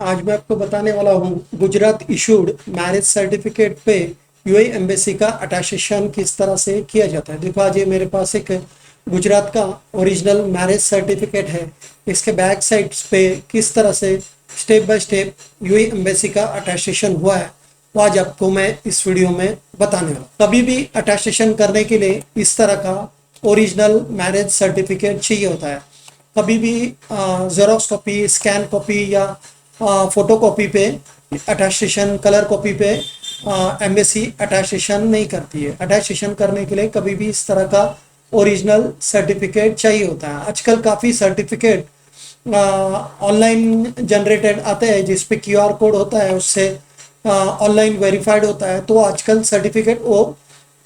आज मैं आपको बताने वाला हूँ गुजरात इशूड मैरिज सर्टिफिकेट पे यूएई एम्बेसी का अटैस्टेशन किस तरह से किया जाता है। देखो, आज ये मेरे पास एक गुजरात का ओरिजिनल मैरिज सर्टिफिकेट है। इसके बैक साइड्स पे किस तरह से step by step UAE embassy का अटैस्टेशन हुआ है वो आज आपको मैं इस वीडियो में बताने वाला। कभी भी अटैस्टेशन करने के लिए इस तरह का ओरिजिनल मैरिज सर्टिफिकेट चाहिए होता है। कभी भी जेरोक्स कॉपी, स्कैन कॉपी या फोटो कॉपी पे अटैस्टेशन, कलर कॉपी पे एम्बेसी अटैस्टेशन नहीं करती है। अटैस्टेशन करने के लिए कभी भी इस तरह का ओरिजिनल सर्टिफिकेट चाहिए होता है। आजकल काफ़ी सर्टिफिकेट ऑनलाइन जनरेटेड आते हैं जिस पे क्यूआर कोड होता है, उससे ऑनलाइन वेरीफाइड होता है, तो आजकल सर्टिफिकेट वो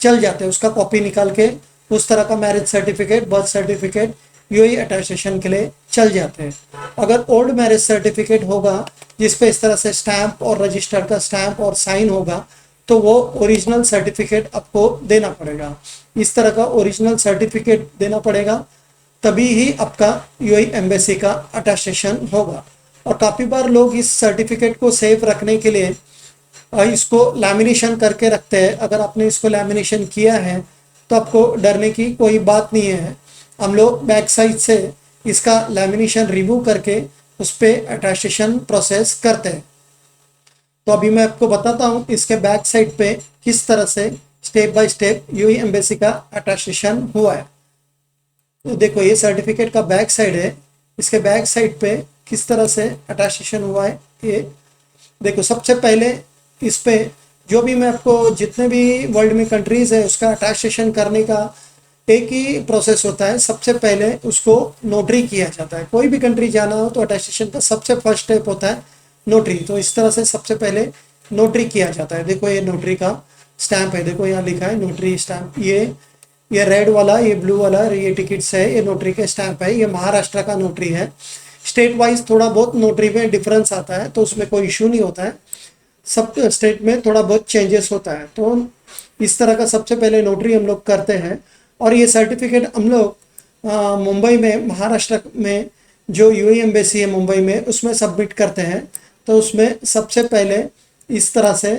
चल जाते हैं। उसका कॉपी निकाल के उस तरह का marriage certificate, birth certificate UAE attestation के लिए चल जाते हैं। अगर ओल्ड मैरिज सर्टिफिकेट होगा जिस पे इस तरह से स्टैंप और रजिस्टर का स्टैंप और साइन होगा तो वो ओरिजिनल सर्टिफिकेट आपको देना पड़ेगा। इस तरह का ओरिजिनल सर्टिफिकेट देना पड़ेगा, तभी ही आपका यूएई एम्बेसी का अटैस्टेशन होगा। और काफ़ी बार लोग इस सर्टिफिकेट को सेफ रखने के लिए इसको लैमिनेशन करके रखते हैं। अगर आपने इसको लैमिनेशन किया है तो आपको डरने की कोई बात नहीं है। हम लोग बैक साइड से इसका लैमिनेशन रिमूव करके उस पर अटैस्टेशन प्रोसेस करते हैं। तो अभी मैं आपको बताता हूँ इसके बैक साइड पे किस तरह से step by step UAE embassy का अटैस्टेशन हुआ है। तो देखो, ये सर्टिफिकेट का बैक साइड है। इसके बैक साइड पे किस तरह से अटैस्टेशन हुआ है ये देखो। सबसे पहले इस पे जो भी मैं आपको जितने भी वर्ल्ड में कंट्रीज है उसका अटैस्टेशन करने का एक ही प्रोसेस होता है। सबसे पहले उसको नोटरी किया जाता है। कोई भी कंट्री जाना हो तो अटैस्टेशन का सबसे फर्स्ट स्टेप होता है नोटरी। तो इस तरह से सबसे पहले नोटरी किया जाता है। देखो, ये नोटरी का स्टैंप है। देखो, यहाँ लिखा है नोटरी स्टैंप। ये रेड वाला, ये ब्लू वाला, ये टिकट्स है, ये नोटरी के स्टैंप है। ये महाराष्ट्र का नोटरी है। स्टेट वाइज थोड़ा बहुत नोटरी में डिफरेंस आता है, तो उसमें कोई इशू नहीं होता है। सब स्टेट में थोड़ा बहुत चेंजेस होता है। तो इस तरह का सबसे पहले नोटरी हम लोग करते हैं। और ये सर्टिफिकेट हम लोग मुंबई में, महाराष्ट्र में जो यूएई एम्बेसी है मुंबई में, उसमें सबमिट करते हैं। तो उसमें सबसे पहले इस तरह से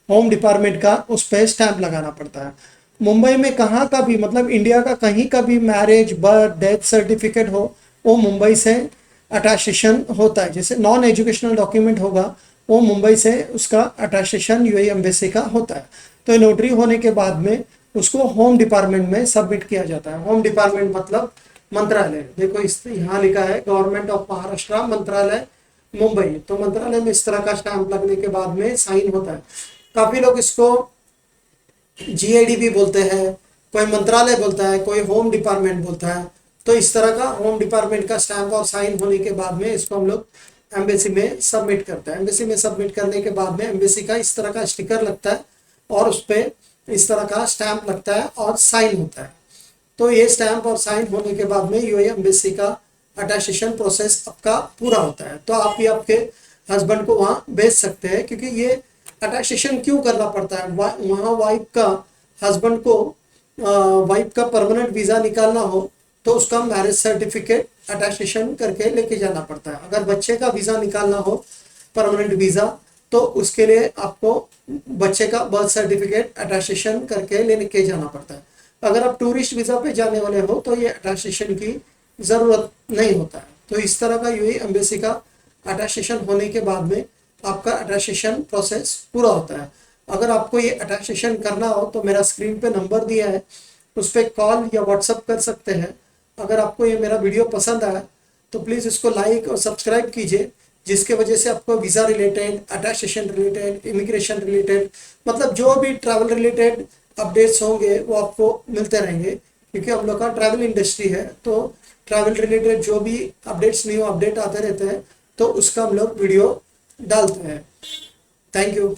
होम डिपार्टमेंट का उस पर स्टैंप लगाना पड़ता है। मुंबई में कहाँ का भी, मतलब इंडिया का कहीं का भी मैरिज, बर्थ, डेथ सर्टिफिकेट हो, वो मुंबई से अटैस्टेशन होता है। जैसे नॉन एजुकेशनल डॉक्यूमेंट होगा वो मुंबई से उसका अटैस्टेशन यूएई एम्बेसी का होता है। तो नोटरी होने के बाद में उसको होम डिपार्टमेंट में सबमिट किया जाता है। होम डिपार्टमेंट मतलब मंत्रालय। देखो, इस यहाँ लिखा है गवर्नमेंट ऑफ महाराष्ट्र मंत्रालय मुंबई। तो मंत्रालय में इस तरह का स्टैंप लगने के बाद में साइन होता है। काफी लोग इसको जीएडी भी बोलते हैं, कोई मंत्रालय बोलता है, कोई होम डिपार्टमेंट बोलता है। तो इस तरह का होम डिपार्टमेंट का स्टैंप और साइन होने के बाद में इसको हम लोग एम्बेसी में सबमिट करते हैं। एम्बेसी में सबमिट करने के बाद में एम्बेसी का इस तरह का स्टिकर लगता है और उस पर इस तरह का स्टैंप लगता है और साइन होता है। तो ये स्टैंप और साइन होने के बाद में यूएई एम्बेसी का अटैस्टेशन प्रोसेस आपका पूरा होता है। तो आप भी आपके हस्बैंड को वहाँ भेज सकते हैं। क्योंकि ये अटैस्टेशन क्यों करना पड़ता है, वहाँ वाइफ का, हस्बैंड को वाइफ का परमानेंट वीज़ा निकालना हो तो उसका मैरिज सर्टिफिकेट अटैस्टेशन करके लेके जाना पड़ता है। अगर बच्चे का वीज़ा निकालना हो, परमानेंट वीज़ा, तो उसके लिए आपको बच्चे का बर्थ सर्टिफिकेट अटैस्टेशन करके लेके जाना पड़ता है। अगर आप टूरिस्ट वीज़ा पे जाने वाले हो तो ये अटैस्टेशन की ज़रूरत नहीं होता है। तो इस तरह का यूएई एम्बेसी का अटैस्टेशन होने के बाद में आपका अटैस्टेशन प्रोसेस पूरा होता है। अगर आपको ये अटैस्टेशन करना हो तो मेरा स्क्रीन पे नंबर दिया है, उस पर कॉल या व्हाट्सअप कर सकते हैं। अगर आपको ये मेरा वीडियो पसंद आया तो प्लीज़ इसको लाइक और सब्सक्राइब कीजिए, जिसके वजह से आपको visa related, attestation related, immigration related, मतलब जो भी ट्रैवल रिलेटेड अपडेट्स होंगे वो आपको मिलते रहेंगे। क्योंकि हम लोग का ट्रैवल इंडस्ट्री है, तो ट्रैवल रिलेटेड जो भी अपडेट्स, न्यू अपडेट आते रहते हैं, तो उसका हम लोग वीडियो डालते हैं। Thank you.